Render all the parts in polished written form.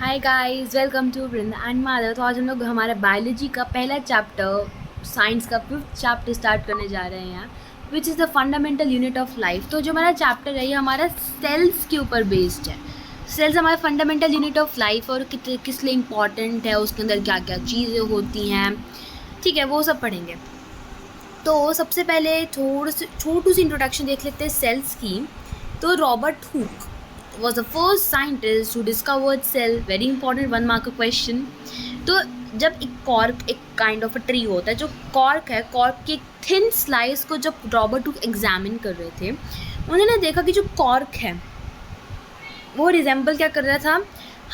Hi guys, welcome to Vrinda and Madhav. तो आज हम लोग हमारा बायोलॉजी का पहला चैप्टर, साइंस का फिफ्थ चैप्टर स्टार्ट करने जा रहे हैं, which is the fundamental unit of life. तो जो हमारा चैप्टर है ये हमारा सेल्स के ऊपर बेस्ड है। सेल्स हमारा फंडामेंटल यूनिट ऑफ लाइफ और किस लिए इम्पॉर्टेंट है, उसके अंदर क्या क्या चीज़ें होती हैं, ठीक है, वो सब पढ़ेंगे। तो सबसे पहले छोटू सी इंट्रोडक्शन देख लेते हैं सेल्स की। तो Robert Hooke was the first scientist who discovered cell, very important 1 mark question। तो जब एक काइंड ऑफ अ ट्री होता है, जो कॉर्क है, कॉर्क की एक थिन स्लाइस को जब रॉबर्ट हुक एग्जामिन कर रहे थे, उन्होंने देखा कि जो कॉर्क है वो रिजेंबल क्या कर रहा था,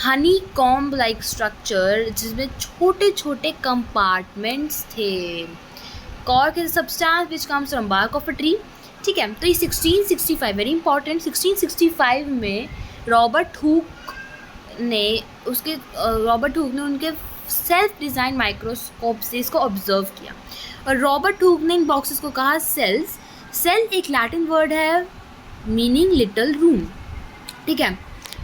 हनी कॉम्ब लाइक स्ट्रक्चर, जिसमें छोटे छोटे कंपार्टमेंट्स थे। Cork is substance which comes from bark of a tree. ठीक है, तो ये 1665 वेरी इंपॉर्टेंट, 1665 में रॉबर्ट हुक ने उनके सेल्फ डिज़ाइन माइक्रोस्कोप से इसको ऑब्जर्व किया। और रॉबर्ट हुक ने इन बॉक्सेस को कहा सेल्स। सेल एक लैटिन वर्ड है मीनिंग लिटिल रूम। ठीक है,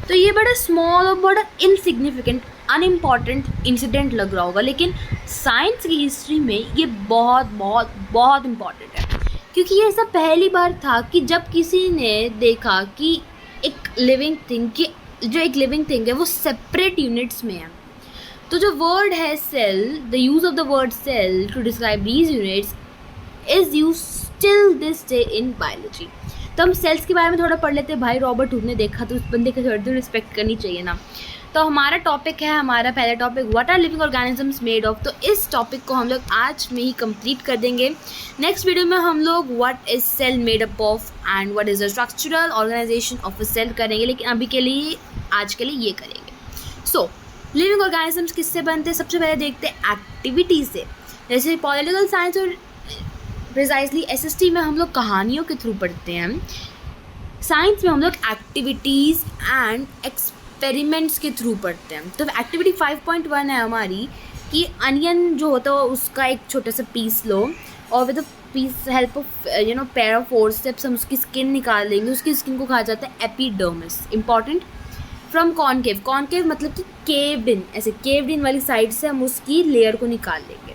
तो ये बड़ा स्मॉल और बड़ा इनसिग्निफिकेंट अनइम्पॉर्टेंट इंसिडेंट लग रहा होगा, लेकिन साइंस की हिस्ट्री में ये बहुत बहुत बहुत इम्पॉर्टेंट है, क्योंकि ये ऐसा पहली बार था कि जब किसी ने देखा कि एक लिविंग थिंग है वो सेपरेट यूनिट्स में है। तो जो वर्ड है cell, the use of the word cell to describe these units is use still this day in biology. तो हम सेल्स के बारे में थोड़ा पढ़ लेते हैं। भाई रॉबर्ट हुक ने देखा तो उस बंदे की थोड़ी रिस्पेक्ट करनी चाहिए ना। तो हमारा टॉपिक है, हमारा पहला topic, what are living organisms made of. तो इस टॉपिक को हम लोग आज में ही कंप्लीट कर देंगे। नेक्स्ट वीडियो में हम लोग what is cell made up of and what is the structural organization of a cell करेंगे, लेकिन अभी के लिए आज के लिए ये करेंगे। सो लिविंग ऑर्गेनिजम्स किससे बनते हैं, सबसे पहले देखते हैं एक्टिविटी से। जैसे पॉलिटिकल साइंस और प्रिसाइजली एसएसटी में हम लोग कहानियों के थ्रू पढ़ते हैं, साइंस में हम लोग एक्टिविटीज़ एंड एक्सपेरिमेंट्स के थ्रू पढ़ते हैं। तो एक्टिविटी 5.1 है हमारी कि अनियन जो होता है उसका एक छोटा सा पीस लो और with piece help of pair of forceps हम उसकी स्किन निकाल लेंगे। उसकी स्किन को कहा जाता है epidermis. Important. From concave, concave मतलब कि केव्ड इन, ऐसे केव्ड इन वाली साइड से हम उसकी लेयर को निकाल लेंगे।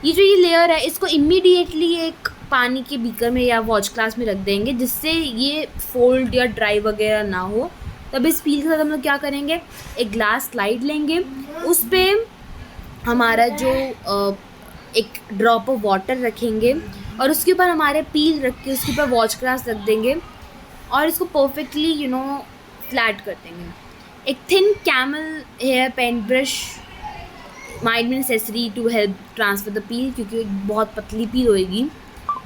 ये लेयर है इसको इमीडिएटली एक पानी के बीकर में या वॉच ग्लास में रख देंगे, जिससे ये फोल्ड या ड्राई वगैरह ना हो। तब इस पील के साथ हम लोग क्या करेंगे, एक ग्लास स्लाइड लेंगे, उस पर हमारा जो एक ड्रॉप ऑफ वाटर रखेंगे और उसके ऊपर हमारे पील रख के उसके ऊपर वॉच ग्लास रख देंगे और इसको परफेक्टली फ्लैट कर देंगे। एक thin camel hair paint brush might be necessary to help transfer the peel, क्योंकि बहुत पतली पील होएगी।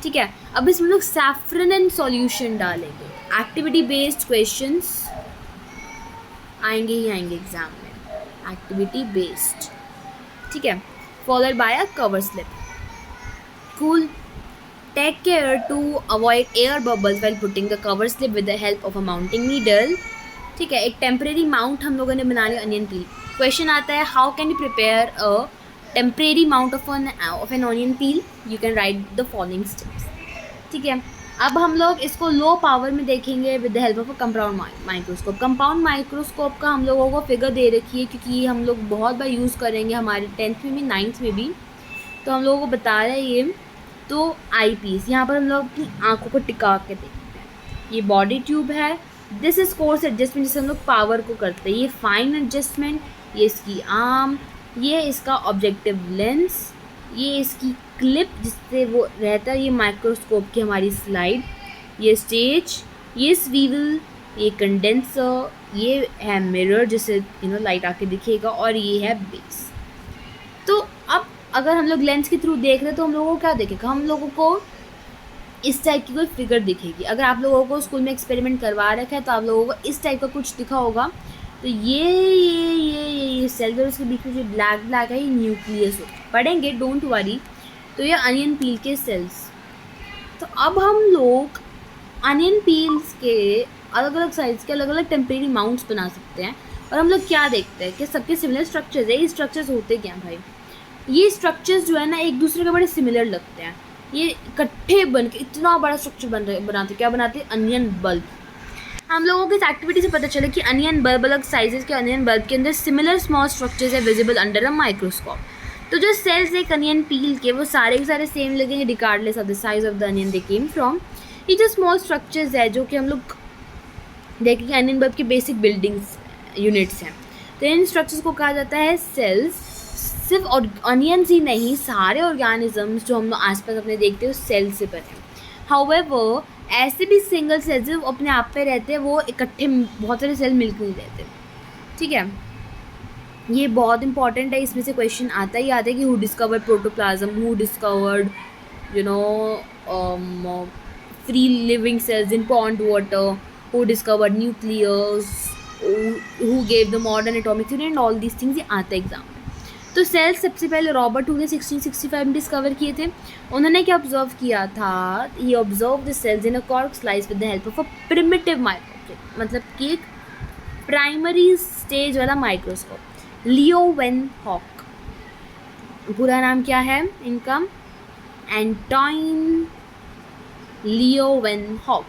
ठीक है, अब इसमें लोग सैफरन एंड सॉल्यूशन डालेंगे। एक्टिविटी बेस्ड क्वेश्चंस आएंगे ही आएंगे एग्जाम में, एक्टिविटी बेस्ड। ठीक है, followed by a cover slip. Cool. Take care to avoid air bubbles while putting the cover slip with the help of a mounting needle. ठीक है, एक टेम्परेरी माउंट हम लोगों ने बना लिया अनियन पील। क्वेश्चन आता है, how can you prepare a temporary mount of an onion peel, you can write the following steps. ठीक है, अब हम लोग इसको लो पावर में देखेंगे with the help of a compound microscope. Compound microscope का हम लोगों को फिगर दे रखी है, क्योंकि ये हम लोग बहुत बार यूज़ करेंगे, हमारे 10th में भी 9th में भी, तो हम लोगों को बता रहे हैं ये। तो आई पीस, यहाँ पर हम लोग अपनी आँखों को टिका के देखते हैं। ये बॉडी ट्यूब है, दिस इज कोर्स एडजस्टमेंट, जिससे हम लोग पावर को करते हैं। ये फाइन एडजस्टमेंट, ये इसकी आर्म, ये इसका ऑब्जेक्टिव लेंस, ये इसकी क्लिप जिससे वो रहता है, ये माइक्रोस्कोप की हमारी स्लाइड, ये स्टेज, ये स्वीवल, ये कंडेंसर, ये है मिरर जिससे लाइट आके दिखेगा, और ये है बेस। तो अब अगर हम लोग लेंस के थ्रू देख रहे हैं तो हम लोगों को क्या दिखेगा, हम लोगों को इस टाइप की कोई फिगर दिखेगी। अगर आप लोगों को स्कूल में एक्सपेरिमेंट करवा रखा है तो आप लोगों को इस टाइप का कुछ दिखा होगा। तो ये सेल और उसके बीच में जो ब्लैक है ये न्यूक्लियस होता है, पढ़ेंगे, डोंट वरी। तो ये अनियन पील के सेल्स। तो अब हम लोग अनियन पील्स के अलग अलग साइज़ के अलग अलग टेम्परेरी माउंट्स बना सकते हैं। और हम लोग क्या देखते हैं कि सबके सिमिलर स्ट्रक्चर्स है। ये स्ट्रक्चर्स होते क्या भाई, ये स्ट्रक्चर्स जो है ना एक दूसरे के बड़े सिमिलर लगते हैं। ये इकट्ठे बन के इतना बड़ा स्ट्रक्चर बनाते क्या बनाते हैं, अनियन बल्ब। हम लोगों की इस एक्टिविटी से पता चला कि अनियन बल्ब, अलग साइजेस के अनियन बल्ब के अंदर सिमिलर स्मॉल स्ट्रक्चर्स है विजिबल अंडर अ माइक्रोस्कोप। तो जो सेल्स एक अनियन पील के वो सारे के सारे सेम लगेंगे regardless of the size of the onion they came from. ये जो स्मॉल स्ट्रक्चर्स है जो कि हम लोग देखेंगे अनियन बल्ब की बेसिक बिल्डिंग्स यूनिट्स हैं, तो इन स्ट्रक्चर्स को कहा जाता है सेल्स। सिर्फ अनियंस ही नहीं, सारे ऑर्गेनिजम्स जो हम लोग आसपास अपने देखते हैं सेल से बने हैं। हाउएवर ऐसे भी सिंगल सेल्स जो अपने आप पे रहते हैं, वो इकट्ठे बहुत सारे सेल मिलकर नहीं रहते, ठीक है। ये बहुत इंपॉर्टेंट है, इसमें से क्वेश्चन आता ही आता है कि who discovered protoplasm, who discovered you know free living cells in pond water, who discovered nucleus, who gave the modern atomic theory and all these things, ये आता है एग्जाम में। तो सेल्स सबसे पहले रॉबर्ट हू ने 1665 में डिस्कवर किए थे। उन्होंने क्या ऑब्जर्व किया था, he observe the cells in a cork slice with the help of a primitive microscope, मतलब कि एक प्राइमरी स्टेज वाला माइक्रोस्कोप। लियोवेनहॉक, पूरा नाम क्या है इनका, एंटोइन लियोवेनहॉक।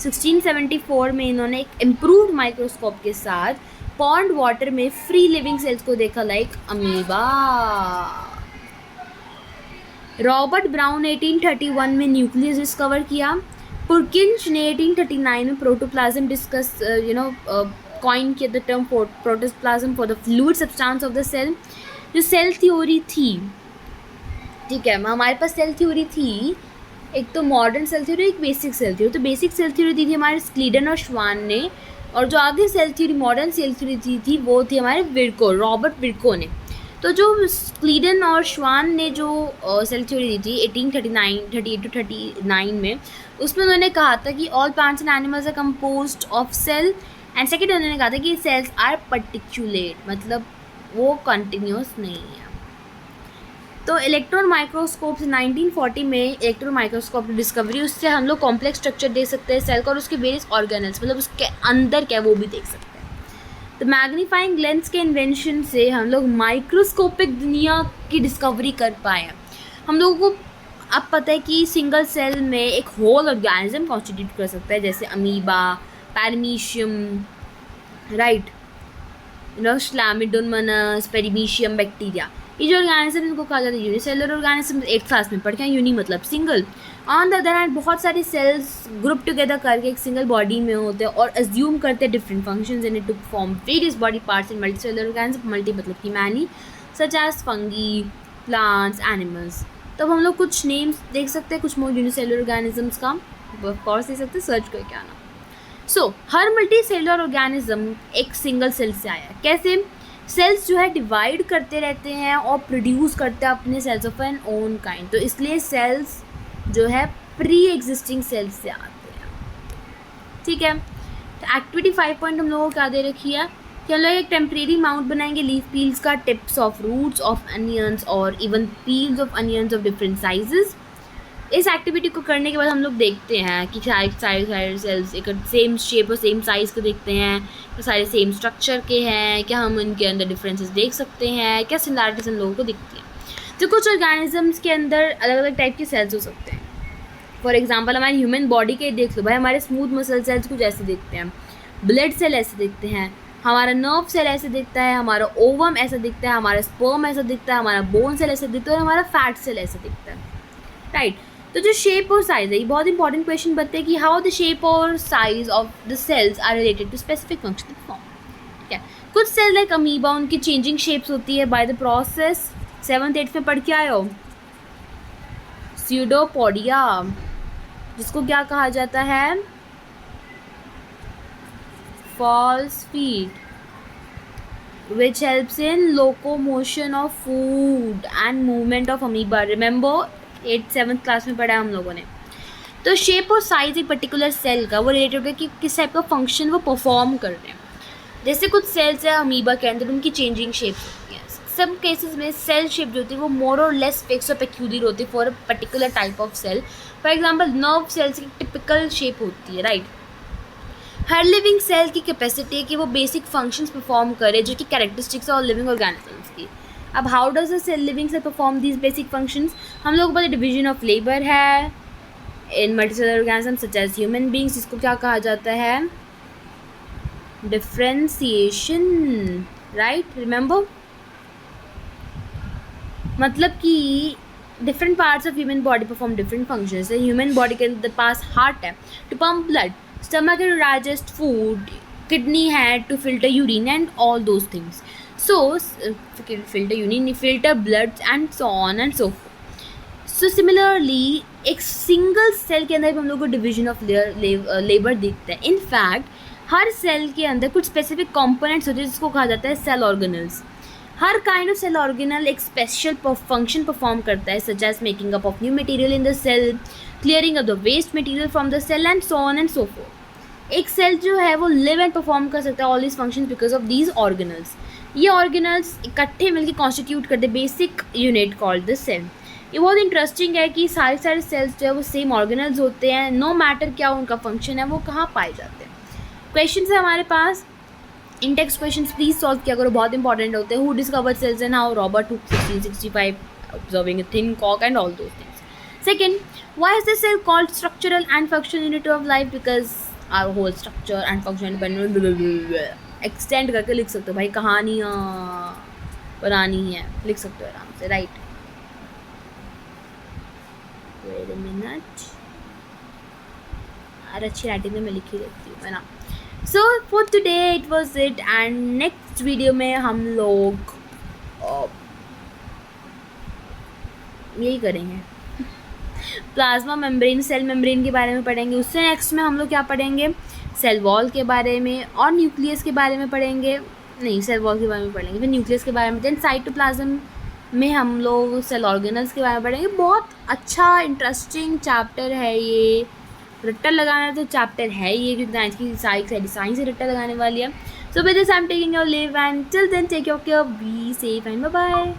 1674 में इन्होंने एक इम्प्रूव्ड माइक्रोस्कोप के साथ पॉन्ड वाटर में फ्री लिविंग सेल्स को देखा, लाइक अमीबा। रॉबर्ट ब्राउन 1831 में न्यूक्लियस डिस्कवर किया। पुरकिंच ने 1839 में प्रोटोप्लाज्म डिस्कस कॉइन किया the term protoplasm for the fluid substance of the cell. जो सेल थ्योरी थी, ठीक है, हमारे पास सेल थ्योरी थी, एक तो मॉडर्न सेल थ्योरी, एक बेसिक सेल थ्योरी। तो बेसिक सेल थ्योरी दी थी हमारे स्क्लीडन और श्वान ने, और जो आगे cell theory modern cell theory थी वो थी हमारे विर्को, रॉबर्ट विर्को ने। तो जो स्क्लीडन और श्वान ने जो सेल थ्योरी दी थी 1838 to 39 में, उसमें उन्होंने कहा था कि all plants and animals are composed of cell, and second उन्होंने कहा था कि सेल्स आर पर्टिकुलेट, मतलब वो कंटिन्यूस नहीं है। तो इलेक्ट्रॉन माइक्रोस्कोप से 1940 में इलेक्ट्रॉन माइक्रोस्कोप की डिस्कवरी, उससे हम लोग कॉम्प्लेक्स स्ट्रक्चर देख सकते हैं सेल का, और उसके वेरियस ऑर्गेनल्स, मतलब उसके अंदर क्या है वो भी देख सकते हैं। तो मैग्नीफाइंग लेंस के इन्वेंशन से हम लोग माइक्रोस्कोपिक दुनिया की डिस्कवरी कर पाए हैं। हम लोगों को अब पता है कि सिंगल सेल में एक होल ऑर्गेनिज्म कॉन्स्टिट्यूट कर सकता है, जैसे अमीबा, पैरामीशियम, राइट, श्लैमिडोमोनास, पेरिमीशियम, बैक्टीरिया। ये जो ऑर्गेनिज्म इनको कहा जाता है यूनिसेलुलर ऑर्गेनिज्म। 8th क्लास में पढ़ के यूनि मतलब single. On the other hand बहुत सारे सेल्स ग्रुप टुगेदर करके एक सिंगल बॉडी में होते हैं और अज्यूम करते हैं different functions in it to form various body parts in multicellular organism. Multi मतलब कि many, such as fungi, plants, animals. तो हम लोग कुछ नेम्स देख सकते हैं कुछ मोर यूनिसेलुलर ऑर्गेनिजम्स का, ऑफकोर्स देख सकते हैं, सर्च करके आना। सो हर मल्टी सेलुलर ऑर्गेनिज्म एक सिंगल सेल से आया। कैसे? सेल्स जो है डिवाइड करते रहते हैं और प्रोड्यूस करते हैं अपने cells of an own kind, तो इसलिए सेल्स जो है प्री एग्जिस्टिंग सेल्स से आते हैं, ठीक है। तो एक्टिविटी 5 पॉइंट हम लोगों को क्या दे रखी है कि हम लोग एक टेम्परेरी माउंट बनाएंगे लीफ पील्स का, tips of roots of onions और even peels of onions of different sizes. इस एक्टिविटी को करने के बाद हम लोग देखते हैं कि सारे सेल्स एक सेम शेप और सेम साइज़ के देखते हैं, तो सारे सेम स्ट्रक्चर के हैं, क्या हम उनके अंदर डिफरेंसेस देख सकते हैं, क्या सिमिलैरिटीज हम लोगों को दिखती हैं। तो कुछ ऑर्गेनिजम्स के अंदर अलग अलग टाइप के सेल्स हो सकते हैं। फॉर एग्जांपल हमारी ह्यूमन बॉडी के देख लो भाई, हमारे स्मूथ मसल सेल्स कुछ ऐसे दिखते हैं, ब्लड सेल ऐसे दिखते हैं, हमारा नर्व सेल ऐसे दिखता है, हमारा ओवम ऐसा दिखता है, हमारा स्पर्म ऐसा दिखता है, हमारा बोन सेल ऐसा दिखता है और हमारा फैट सेल ऐसा दिखता है, राइट। तो जो शेप और साइज है, ये बहुत इंपॉर्टेंट क्वेश्चन बनते हैं कि हाउ द शेप और size of the cells are related to specific functional form. ठीक है, कुछ सेल लाइक अमीबा, उनकी चेंजिंग शेप्स होती है by the process. 7th 8th में पढ़ के आए हो स्यूडोपोडिया, जिसको क्या कहा जाता है, false feet, which helps in locomotion of food and movement of amoeba. Remember 8th 7th class में पढ़ा है हम लोगों ने। तो शेप और साइज एक पर्टिकुलर सेल का वो रिलेटेड है कि किस टाइप का फंक्शन वो परफॉर्म कर रहे हैं। जैसे कुछ सेल्स है अमीबा के अंदर, उनकी चेंजिंग शेप्स होती हैं। सम केसेस में सेल शेप जो होती है वो मोर और लेस फिक्स और पेक्यूलियर होती है for a particular type of cell. For example nerve cells की टिपिकल शेप होती है, राइट। हर लिविंग सेल की कैपेसिटी है कि वो बेसिक फंक्शंस परफॉर्म करे जो कि कैरेक्टरिस्टिक्स और लिविंग ऑर्गेनिजम्स की। अब how does a cell living cell perform these basic functions? हम लोगों को पता डिवीजन ऑफ लेबर है in multicellular organism such as human beings, जिसको क्या कहा जाता है, डिफ्रेंसिएशन, राइट, रिमेंबर। मतलब कि different parts of human body perform different functions. Human body के अंदर पास हार्ट है टू पंप ब्लड, स्टमक है टू डाइजेस्ट फूड, किडनी है to filter urine and all those things. So filter urine, filter blood and so on and so forth. So similarly एक single cell के अंदर हम लोग को division of labour दिखता है। इनफैक्ट हर सेल के अंदर कुछ स्पेसिफिक कंपोनेंट्स होते हैं जिसको कहा जाता है सेल ऑर्गेनल्स। हर काइंड ऑफ सेल ऑर्गेनल एक स्पेशल फंक्शन परफॉर्म करता है, such as making up of new material in the cell, clearing of the waste material from the cell and so on and so forth. एक सेल जो है वो live and perform कर सकता है all these functions because of these organelles. ये organelles इकट्ठे मिलकर कॉन्स्टिट्यूट करते basic unit called the cell. ये बहुत इंटरेस्टिंग है कि सारे सेल्स जो है वो सेम ऑर्गेनल्स होते हैं, नो मैटर क्या उनका फंक्शन है, वो कहाँ पाए जाते हैं। क्वेश्चन है हमारे पास, in text questions please solve किया करो, बहुत इंपॉर्टेंट होते हैं। Who discovered cells and how? Robert Hooke 1665, observing a thin cock and all those things. Second, why is the cell called structural and functional unit of life? Because our whole structure and function depend extend करके लिख सकते हो भाई, कहानियाँ बनानी है लिख सकते हो आराम से, राइट। Wait a minute, यार अच्छी राइटिंग में मैं लिख ही देती हूँ, है ना। So for today it was it, and next video में हम लोग यही करेंगे, प्लाज्मा मेम्ब्रेन, सेल मेम्ब्रेन के बारे में पढ़ेंगे। उससे नेक्स्ट में हम लोग क्या पढ़ेंगे, सेल वॉल के बारे में और न्यूक्लियस के बारे में पढ़ेंगे। नहीं, सेल वॉल के बारे में पढ़ेंगे, फिर न्यूक्लियस के बारे में, देन साइटोप्लाज्म में हम लोग सेल ऑर्गेनल्स के बारे में पढ़ेंगे। बहुत अच्छा इंटरेस्टिंग चैप्टर है ये, रट्टा लगाना तो चैप्टर है ये, क्योंकि साइंस की साइंस से रट्टा लगाने वाली है। So with this I am taking your leave and till then take your care, be safe and bye bye.